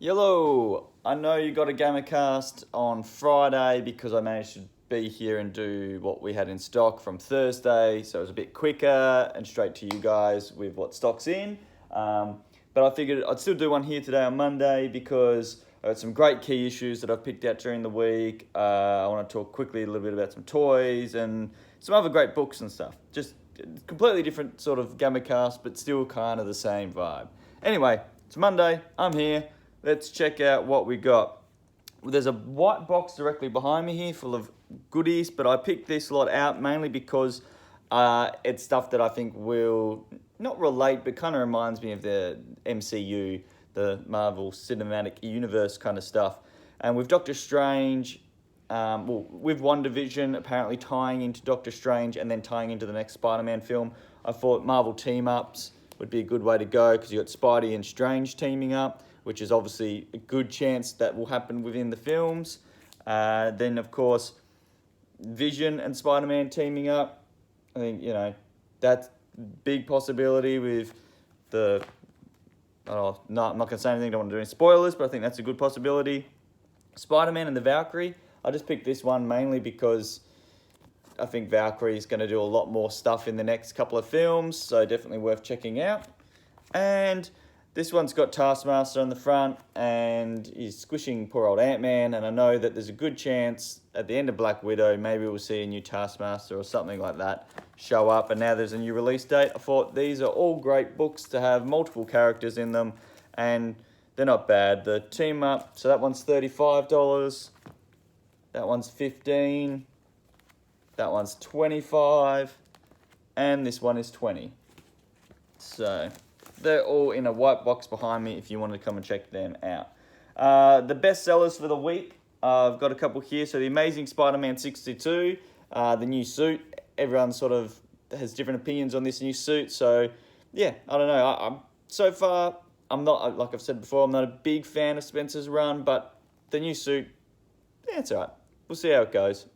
Yellow! I know you got a Gamercast on Friday because I managed to be here and do what we had in stock from Thursday, so it was a bit quicker and straight to you guys with what stock's in. But I figured I'd still do one here today on Monday because I had some great key issues that I've picked out during the week. I want to talk quickly a little bit about some toys and some other great books and stuff. Just completely different sort of Gamercast, but still kind of the same vibe. Anyway, it's Monday, I'm here. Let's check out what we got. There's a white box directly behind me here full of goodies, but I picked this lot out mainly because it's stuff that I think will not relate, but kind of reminds me of the MCU, the Marvel Cinematic Universe kind of stuff. And with Doctor Strange, with WandaVision apparently tying into Doctor Strange and then tying into the next Spider-Man film, I thought Marvel team-ups would be a good way to go because you got Spidey and Strange teaming up, which is obviously a good chance that will happen within the films. Then, of course, Vision and Spider-Man teaming up. I think, that's a big possibility with the... Oh, no, I'm not going to say anything, don't want to do any spoilers, but I think that's a good possibility. Spider-Man and the Valkyrie. I just picked this one mainly because I think Valkyrie is going to do a lot more stuff in the next couple of films, so definitely worth checking out. And this one's got Taskmaster on the front, and he's squishing poor old Ant-Man, and I know that there's a good chance at the end of Black Widow, maybe we'll see a new Taskmaster or something like that show up, and now there's a new release date. I thought these are all great books to have multiple characters in them, and they're not bad. The team up, so that one's $35, that one's $15, that one's $25, and this one is $20. So they're all in a white box behind me if you want to come and check them out. The best sellers for the week, I've got a couple here. So the Amazing Spider-Man 62, the new suit. Everyone sort of has different opinions on this new suit. So yeah, I don't know. So far, I'm not, like I've said before, I'm not a big fan of Spencer's run, but the new suit, yeah, it's all right. We'll see how it goes.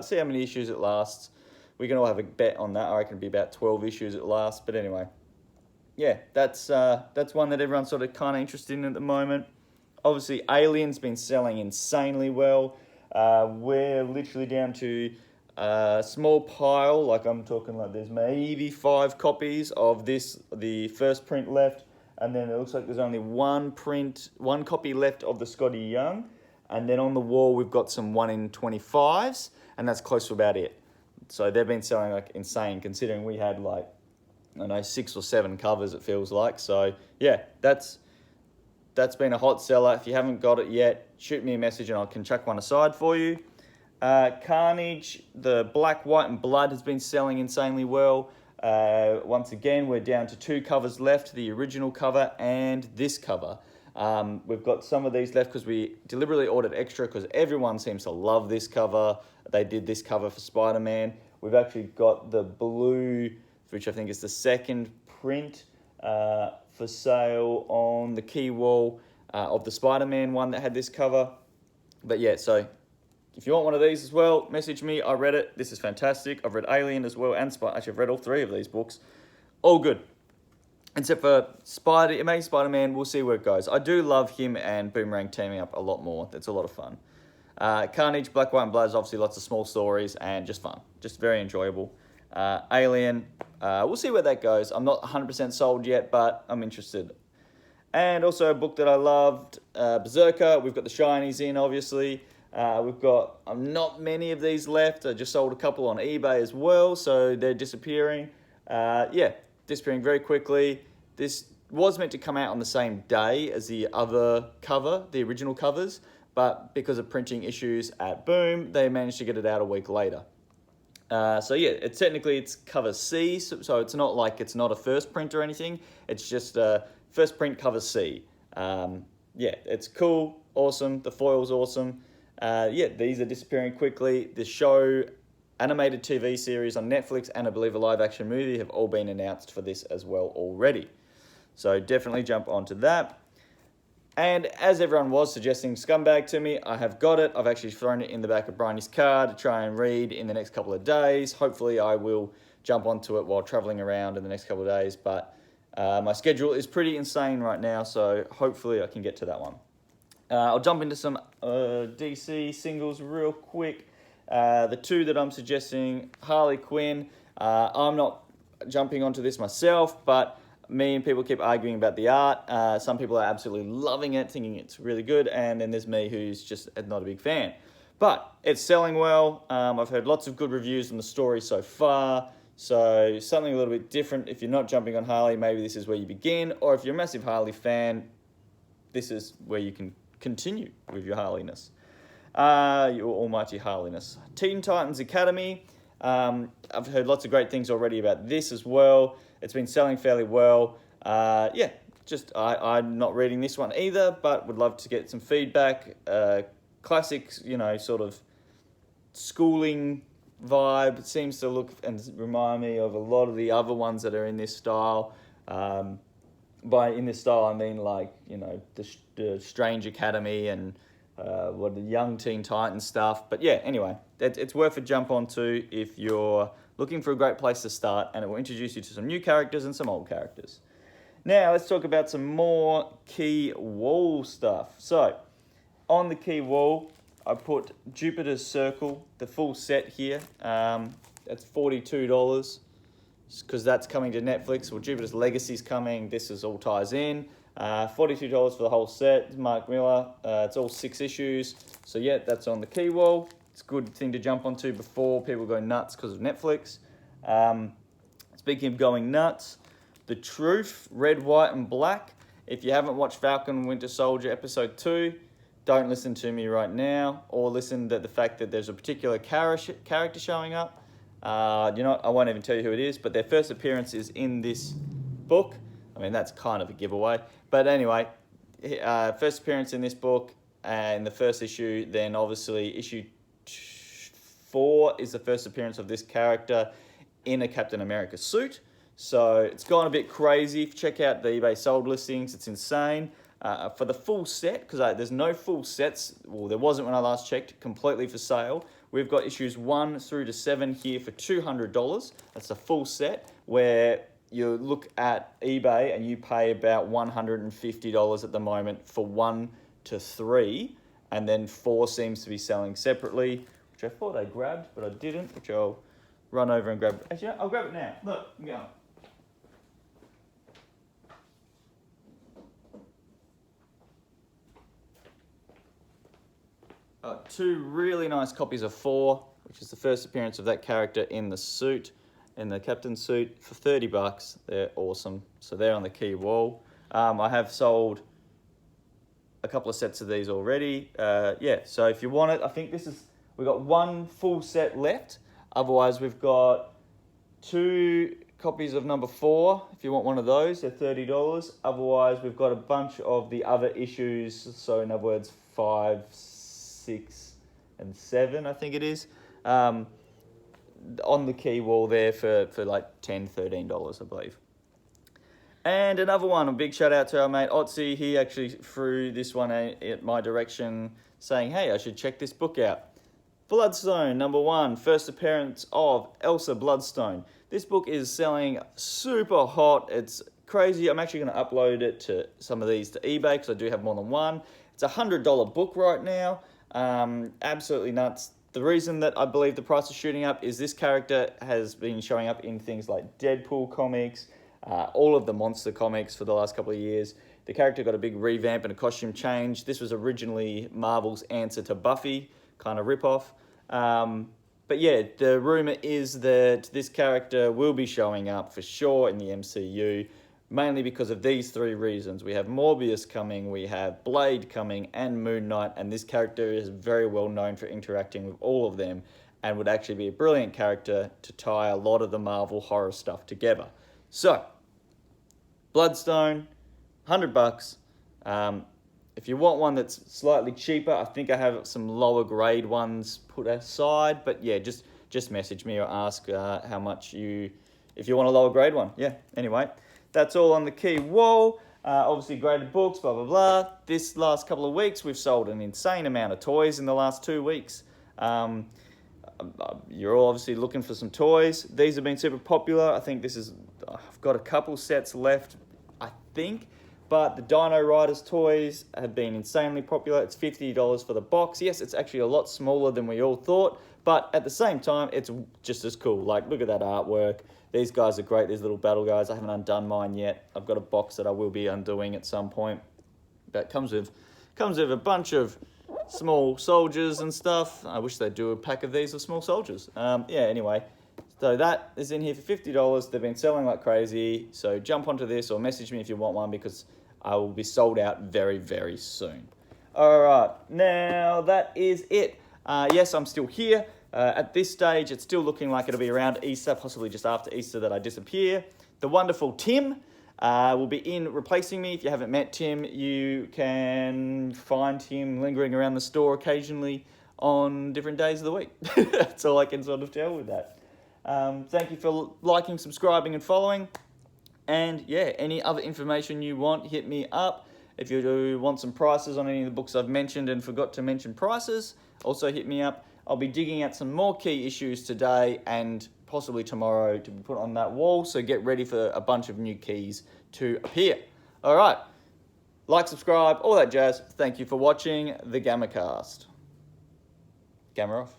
See how many issues it lasts. We can all have a bet on that. I reckon it'll be about 12 issues it lasts. But anyway, yeah, that's one that everyone's sort of kind of interested in at the moment. Obviously, Alien's been selling insanely well. We're literally down to a small pile, like I'm talking like there's maybe 5 copies of this, the first print left, and then it looks like there's only one copy left of the Scotty Young, and then on the wall we've got some 1 in 25s, and that's close to about it. So they've been selling like insane, considering we had like, I don't know, 6 or 7 covers it feels like. So yeah, that's been a hot seller. If you haven't got it yet, shoot me a message and I can chuck one aside for you. Carnage, the Black, White and Blood has been selling insanely well. Once again, we're down to 2 covers left, the original cover and this cover. We've got some of these left because we deliberately ordered extra because everyone seems to love this cover. They did this cover for Spider-Man. We've actually got the blue, which I think is the second print for sale on the key wall of the Spider-Man one that had this cover. But yeah, so if you want one of these as well, message me. I read it. This is fantastic. I've read Alien as well, and actually I've read all 3 of these books. All good. Except for Amazing Spider-Man, we'll see where it goes. I do love him and Boomerang teaming up a lot more. That's a lot of fun. Carnage, Black, White and Blood is obviously lots of small stories and just fun. Just very enjoyable. Alien, we'll see where that goes. I'm not 100% sold yet, but I'm interested. And also a book that I loved, Berserker. We've got the shinies in, obviously. We've got not many of these left. I just sold a couple on eBay as well, so they're disappearing. Disappearing very quickly. This was meant to come out on the same day as the other cover, the original covers, but because of printing issues at Boom, they managed to get it out a week later. So yeah, it's cover C, so it's not like it's not a first print or anything. It's just first print cover C. It's cool, awesome. The foil's awesome. These are disappearing quickly. The show, animated TV series on Netflix, and I believe a live action movie have all been announced for this as well already. So definitely jump onto that. And as everyone was suggesting Scumbag to me, I have got it. I've actually thrown it in the back of Bryony's car to try and read in the next couple of days. Hopefully I will jump onto it while traveling around in the next couple of days. But my schedule is pretty insane right now, so hopefully I can get to that one. I'll jump into some DC singles real quick. The two that I'm suggesting, Harley Quinn. I'm not jumping onto this myself, but me and people keep arguing about the art. Some people are absolutely loving it, thinking it's really good, and then there's me who's just not a big fan. But it's selling well. I've heard lots of good reviews on the story so far. So something a little bit different. If you're not jumping on Harley, maybe this is where you begin. Or if you're a massive Harley fan, this is where you can continue with your Harleyness. Your almighty Harleyness. Teen Titans Academy. I've heard lots of great things already about this as well. It's been selling fairly well. I'm not reading this one either, but would love to get some feedback. Classic, sort of schooling vibe. It seems to look and remind me of a lot of the other ones that are in this style. By in this style, I mean the Strange Academy and the Young Teen Titans stuff. But yeah, anyway, it's worth a jump onto if you're looking for a great place to start, and it will introduce you to some new characters and some old characters. Now, let's talk about some more key wall stuff. So, on the key wall, I put Jupiter's Circle, the full set here. That's $42 because that's coming to Netflix. Well, Jupiter's Legacy's coming. This is all ties in. $42 for the whole set. It's Mark Miller. It's all 6 issues. So yeah, that's on the key wall. It's a good thing to jump onto before people go nuts because of Netflix. Speaking of going nuts, The Truth, Red, White, and Black. If you haven't watched Falcon Winter Soldier Episode 2, don't listen to me right now, or listen to the fact that there's a particular character showing up. I won't even tell you who it is, but their first appearance is in this book. I mean, that's kind of a giveaway. But anyway, first appearance in this book and the first issue, then obviously issue 4 is the first appearance of this character in a Captain America suit. So it's gone a bit crazy. Check out the eBay sold listings. It's insane. For the full set, because there's no full sets, well, there wasn't when I last checked, completely for sale. We've got issues 1 through to 7 here for $200. That's a full set, where you look at eBay and you pay about $150 at the moment for 1 to 3, and then 4 seems to be selling separately, which I thought I grabbed, but I didn't, which I'll run over and grab. Actually, I'll grab it now. Look, I'm going. Two really nice copies of 4, which is the first appearance of that character in the suit, in the captain suit, for $30. They're awesome. So they're on the key wall. I have sold a couple of sets of these already. So if you want it, I think we've got 1 full set left. Otherwise, we've got 2 copies of number 4. If you want one of those, they're $30. Otherwise, we've got a bunch of the other issues. So in other words, 5, 6, and 7, I think it is, on the key wall there for like $10, $13, I believe. And another one, a big shout out to our mate Otzi. He actually threw this one at my direction, saying, hey, I should check this book out. Bloodstone, number 1, first appearance of Elsa Bloodstone. This book is selling super hot. It's crazy. I'm actually going to upload it to some of these to eBay because I do have more than one. It's a $100 book right now. Absolutely nuts. The reason that I believe the price is shooting up is this character has been showing up in things like Deadpool comics, all of the monster comics for the last couple of years. The character got a big revamp and a costume change. This was originally Marvel's answer to Buffy, kind of ripoff. But yeah, the rumor is that this character will be showing up for sure in the MCU, mainly because of these 3 reasons. We have Morbius coming, we have Blade coming, and Moon Knight, and this character is very well known for interacting with all of them and would actually be a brilliant character to tie a lot of the Marvel horror stuff together. So, Bloodstone, $100. If you want one that's slightly cheaper, I think I have some lower grade ones put aside, but yeah, just message me or ask how much if you want a lower grade one. Yeah, anyway. That's all on the key wall. Obviously graded books, blah, blah, blah. This last couple of weeks, we've sold an insane amount of toys in the last 2 weeks. You're all obviously looking for some toys. These have been super popular. I think I've got a couple sets left, I think. But the Dino Riders toys have been insanely popular. It's $50 for the box. Yes, it's actually a lot smaller than we all thought, but at the same time, it's just as cool. Like, look at that artwork. These guys are great, these little battle guys. I haven't undone mine yet. I've got a box that I will be undoing at some point. But comes with a bunch of small soldiers and stuff. I wish they'd do a pack of these of small soldiers. Anyway. So that is in here for $50. They've been selling like crazy. So jump onto this or message me if you want one, because I will be sold out very, very soon. All right, now that is it. Yes, I'm still here. At this stage, it's still looking like it'll be around Easter, possibly just after Easter, that I disappear. The wonderful Tim will be in replacing me. If you haven't met Tim, you can find him lingering around the store occasionally on different days of the week. That's all I can sort of tell with that. Thank you for liking, subscribing, and following. And yeah, any other information you want, hit me up. If you do want some prices on any of the books I've mentioned and forgot to mention prices, also hit me up. I'll be digging out some more key issues today and possibly tomorrow to be put on that wall. So get ready for a bunch of new keys to appear. All right. Like, subscribe, all that jazz. Thank you for watching the GammaCast. Gamma off.